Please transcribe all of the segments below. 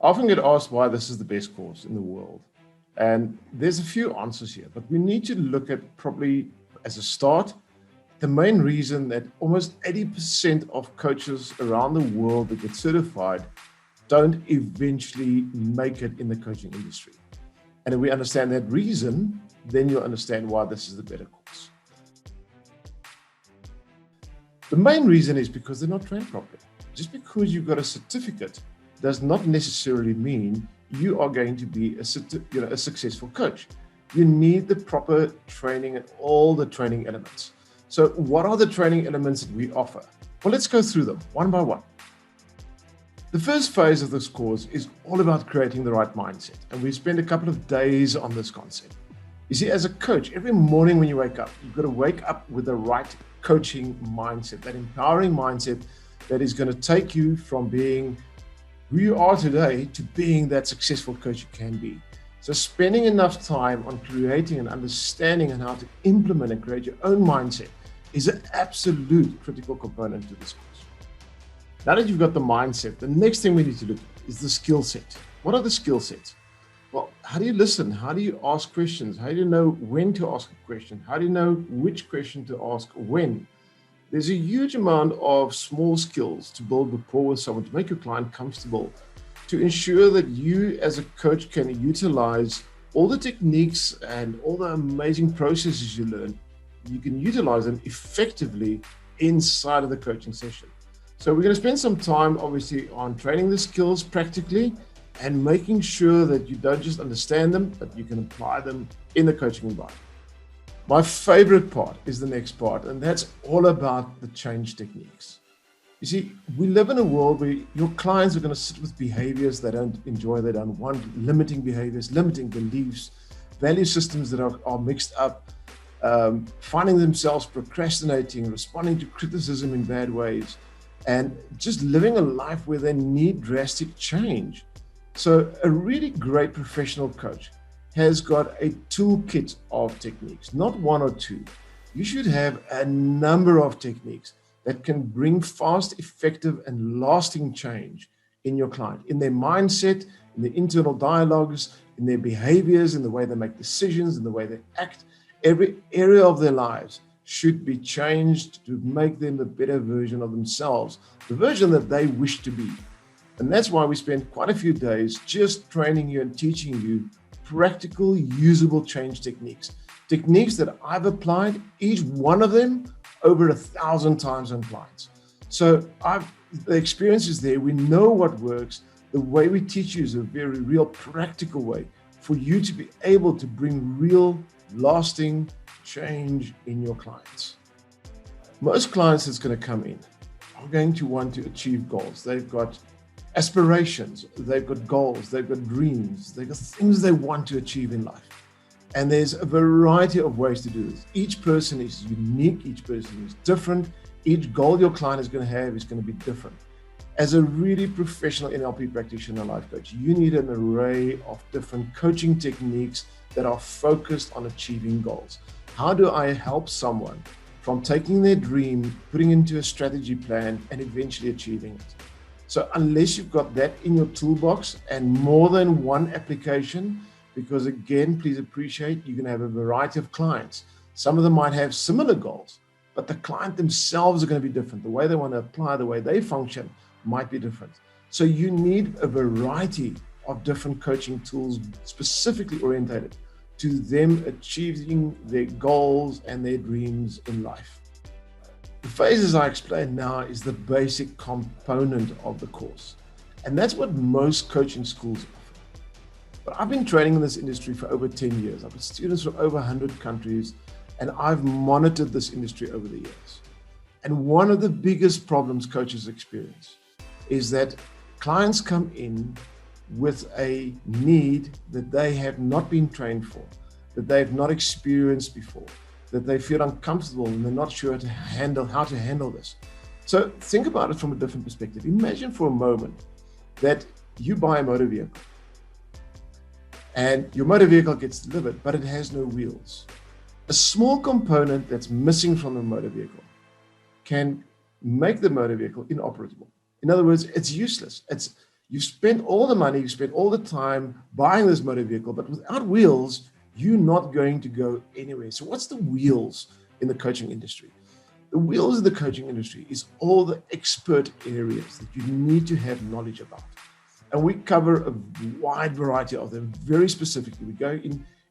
I often get asked why this is the best course in the world. And there's a few answers here, but we need to look at probably as a start, the main reason that almost 80% of coaches around the world that get certified don't eventually make it in the coaching industry. And if we understand that reason, then you'll understand why this is the better course. The main reason is because they're not trained properly. Just because you've got a certificate does not necessarily mean you are going to be a successful coach. You need the proper training and all the training elements. So what are the training elements that we offer? Well, let's go through them one by one. The first phase of this course is all about creating the right mindset. And we spend a couple of days on this concept. You see, as a coach, every morning when you wake up, you've got to wake up with the right coaching mindset, that empowering mindset that is going to take you from being who you are today to being that successful coach you can be. So spending enough time on creating and understanding and how to implement and create your own mindset is an absolute critical component to this course. Now that you've got the mindset, the next thing we need to look at is the skill set. What are the skill sets? Well, how do you listen? How do you ask questions? How do you know when to ask a question? How do you know which question to ask when? There's a huge amount of small skills to build rapport with someone, to make your client comfortable, to ensure that you as a coach can utilize all the techniques and all the amazing processes you learn. You can utilize them effectively inside of the coaching session. So we're going to spend some time, obviously, on training the skills practically and making sure that you don't just understand them, but you can apply them in the coaching environment. My favorite part is the next part, and that's all about the change techniques. You see, we live in a world where your clients are going to sit with behaviors they don't enjoy, they don't want, limiting behaviors, limiting beliefs, value systems that are mixed up, finding themselves procrastinating, responding to criticism in bad ways, and just living a life where they need drastic change. So a really great professional coach has got a toolkit of techniques, not one or two. You should have a number of techniques that can bring fast, effective, and lasting change in your client, in their mindset, in their internal dialogues, in their behaviors, in the way they make decisions, in the way they act. Every area of their lives should be changed to make them a better version of themselves, the version that they wish to be. And that's why we spend quite a few days just training you and teaching you practical, usable change techniques that I've applied, each one of them, over 1,000 times on clients. So the experience is there. We know what works. The way we teach you is a very real practical way for you to be able to bring real, lasting change in your clients. Most clients that's going to come in are going to want to achieve goals. They've got aspirations, they've got goals, they've got dreams, they've got things they want to achieve in life. And there's a variety of ways to do this. Each person is unique, each person is different. Each goal your client is going to have is going to be different. As a really professional NLP practitioner, life coach, you need an array of different coaching techniques that are focused on achieving goals. How do I help someone from taking their dream, putting into a strategy plan, and eventually achieving it? So unless you've got that in your toolbox and more than one application, because again, please appreciate you're going to have a variety of clients. Some of them might have similar goals, but the client themselves are going to be different. The way they want to apply, the way they function might be different. So you need a variety of different coaching tools specifically orientated to them achieving their goals and their dreams in life. The phases I explained now is the basic component of the course. And that's what most coaching schools offer. But I've been training in this industry for over 10 years. I've got students from over 100 countries, and I've monitored this industry over the years. And one of the biggest problems coaches experience is that clients come in with a need that they have not been trained for, that they've not experienced before, that they feel uncomfortable and they're not sure how to handle this. So think about it from a different perspective. Imagine for a moment that you buy a motor vehicle and your motor vehicle gets delivered, but it has no wheels. A small component that's missing from the motor vehicle can make the motor vehicle inoperable. In other words, it's useless. You've spent all the money, you've spent all the time buying this motor vehicle, but without wheels, you're not going to go anywhere. So what's the wheels in the coaching industry? The wheels in the coaching industry is all the expert areas that you need to have knowledge about. And we cover a wide variety of them very specifically. We go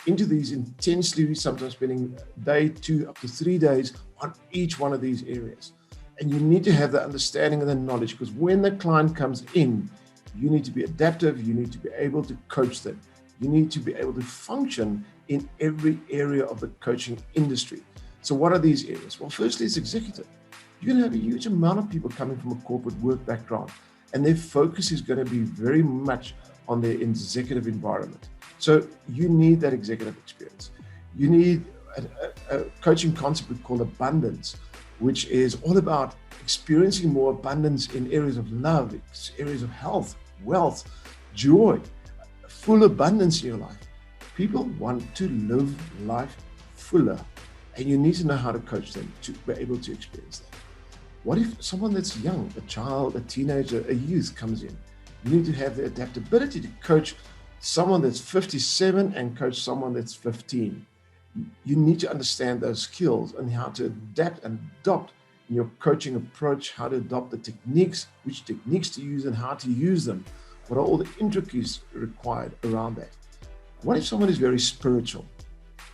into these intensely, sometimes spending a day, 2 up to 3 days on each one of these areas. And you need to have the understanding and the knowledge, because when the client comes in, you need to be adaptive, you need to be able to coach them. You need to be able to function in every area of the coaching industry. So what are these areas? Well, firstly, it's executive. You're going to have a huge amount of people coming from a corporate work background, and their focus is going to be very much on their executive environment. So you need that executive experience. You need a coaching concept we call abundance, which is all about experiencing more abundance in areas of love, areas of health, wealth, joy, full abundance in your life. People want to live life fuller, and you need to know how to coach them to be able to experience that. What if someone that's young, a child, a teenager, a youth comes in? You need to have the adaptability to coach someone that's 57 and coach someone that's 15. You need to understand those skills and how to adapt and adopt in your coaching approach, how to adopt the techniques, which techniques to use and how to use them. What are all the intricacies required around that? What if someone is very spiritual?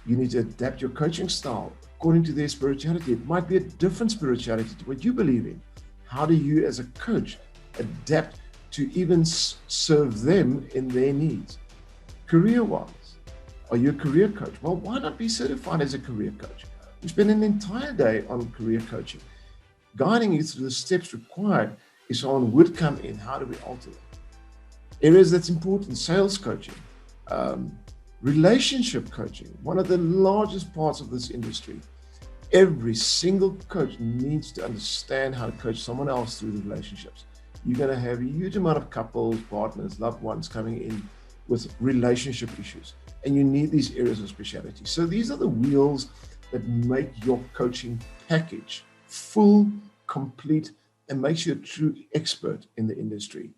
You need to adapt your coaching style according to their spirituality. It might be a different spirituality to what you believe in. How do you as a coach adapt to even serve them in their needs? Career-wise, are you a career coach? Well, why not be certified as a career coach? We spend an entire day on career coaching, guiding you through the steps required if someone would come in. How do we alter that? Areas that's important: sales coaching, relationship coaching, one of the largest parts of this industry. Every single coach needs to understand how to coach someone else through the relationships. You're going to have a huge amount of couples, partners, loved ones coming in with relationship issues, and you need these areas of speciality. So these are the wheels that make your coaching package full, complete, and makes you a true expert in the industry.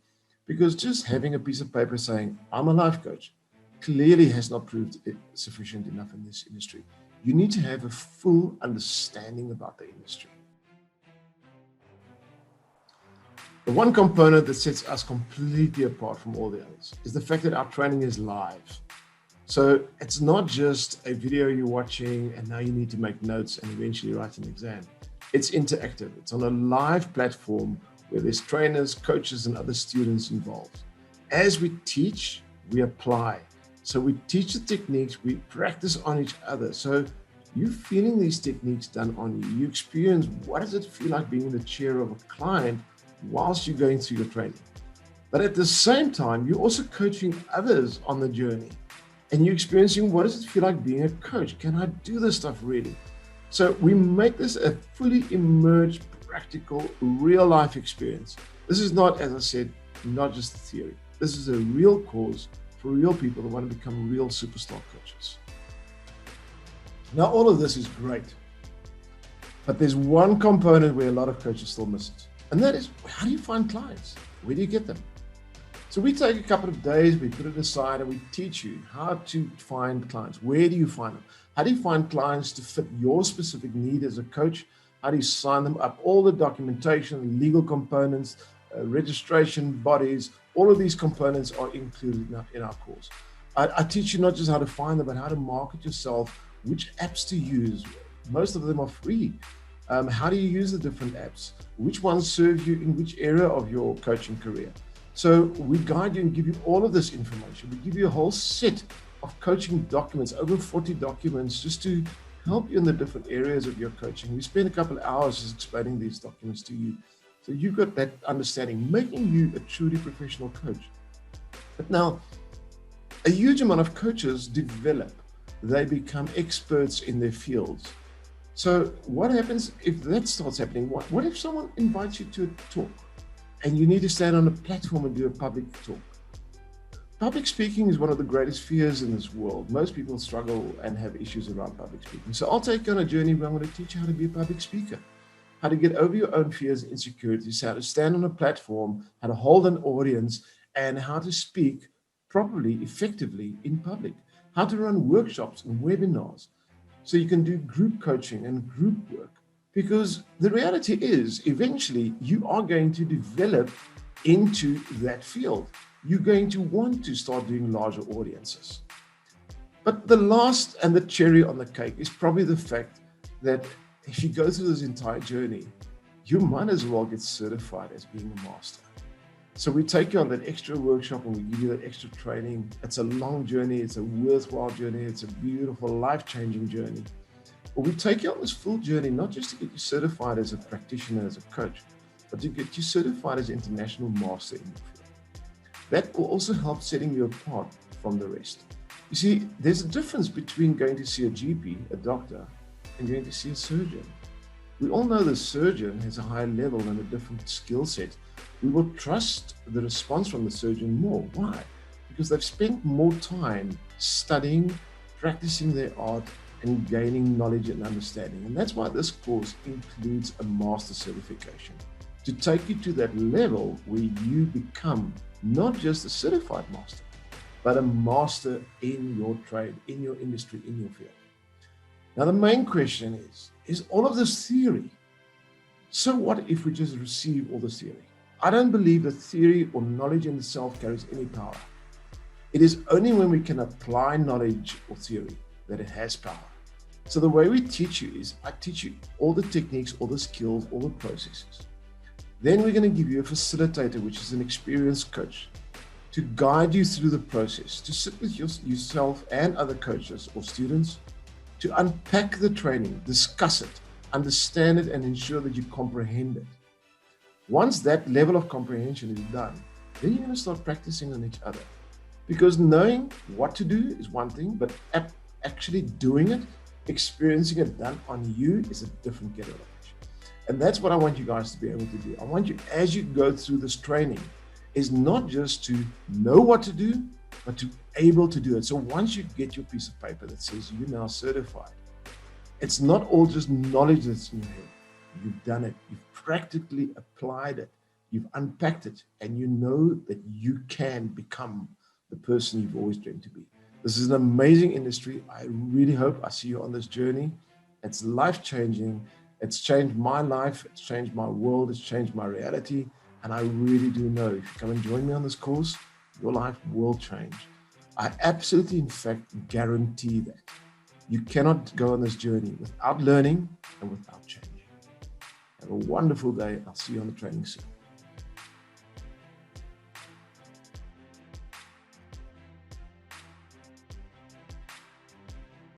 Because just having a piece of paper saying, I'm a life coach, clearly has not proved it sufficient enough in this industry. You need to have a full understanding about the industry. The one component that sets us completely apart from all the others is the fact that our training is live. So it's not just a video you're watching and now you need to make notes and eventually write an exam. It's interactive. It's on a live platform where there's trainers, coaches, and other students involved. As we teach, we apply. So we teach the techniques, we practice on each other. So you're feeling these techniques done on you. You experience what does it feel like being in the chair of a client whilst you're going through your training. But at the same time, you're also coaching others on the journey. And you're experiencing what does it feel like being a coach? Can I do this stuff really? So we make this a fully immersed, practical, real life experience. This is not, as I said, not just theory. This is a real cause for real people that want to become real superstar coaches. Now, all of this is great, but there's one component where a lot of coaches still miss it. And that is, how do you find clients? Where do you get them? So we take a couple of days, we put it aside, and we teach you how to find clients. Where do you find them? How do you find clients to fit your specific need as a coach? How do you sign them up? All the documentation, legal components, registration bodies, all of these components are included in our course. I teach you not just how to find them, but how to market yourself, which apps to use. Most of them are free. How do you use the different apps? Which ones serve you in which area of your coaching career? So we guide you and give you all of this information. We give you a whole set of coaching documents, over 40 documents, just to help you in the different areas of your coaching. We spend a couple of hours just explaining these documents to you. So you've got that understanding, making you a truly professional coach. But now, a huge amount of coaches develop. They become experts in their fields. So what happens if that starts happening? What if someone invites you to a talk and you need to stand on a platform and do a public talk? Public speaking is one of the greatest fears in this world. Most people struggle and have issues around public speaking. So I'll take you on a journey where I'm going to teach you how to be a public speaker, how to get over your own fears and insecurities, how to stand on a platform, how to hold an audience, and how to speak properly, effectively in public, how to run workshops and webinars. So you can do group coaching and group work. Because the reality is, eventually, you are going to develop into that field. You're going to want to start doing larger audiences. But the last and the cherry on the cake is probably the fact that if you go through this entire journey, you might as well get certified as being a master. So we take you on that extra workshop and we give you that extra training. It's a long journey. It's a worthwhile journey. It's a beautiful, life-changing journey. But we take you on this full journey, not just to get you certified as a practitioner, as a coach, but to get you certified as an international master in your field. That will also help setting you apart from the rest. You see, there's a difference between going to see a GP, a doctor, and going to see a surgeon. We all know the surgeon has a higher level and a different skill set. We will trust the response from the surgeon more. Why? Because they've spent more time studying, practicing their art, and gaining knowledge and understanding. And that's why this course includes a master certification, to take you to that level where you become not just a certified master, but a master in your trade, in your industry, in your field. Now, the main question is all of this theory? So what if we just receive all this theory? I don't believe that theory or knowledge in itself carries any power. It is only when we can apply knowledge or theory that it has power. So the way we teach you is I teach you all the techniques, all the skills, all the processes. Then we're going to give you a facilitator, which is an experienced coach, to guide you through the process, to sit with yourself and other coaches or students, to unpack the training, discuss it, understand it, and ensure that you comprehend it. Once that level of comprehension is done, then you're going to start practicing on each other. Because knowing what to do is one thing, but actually doing it, experiencing it done on you is a different kettle of fish. And that's what I want you guys to be able to do. I want you, as you go through this training, is not just to know what to do, but to be able to do it. So once you get your piece of paper that says you're now certified, it's not all just knowledge that's in your head. You've done it. You've practically applied it. You've unpacked it, and you know that you can become the person you've always dreamed to be. This is an amazing industry. I really hope I see you on this journey. It's life-changing. It's changed my life. It's changed my world. It's changed my reality. And I really do know if you come and join me on this course, your life will change. I absolutely, in fact, guarantee that. You cannot go on this journey without learning and without changing. Have a wonderful day. I'll see you on the training soon.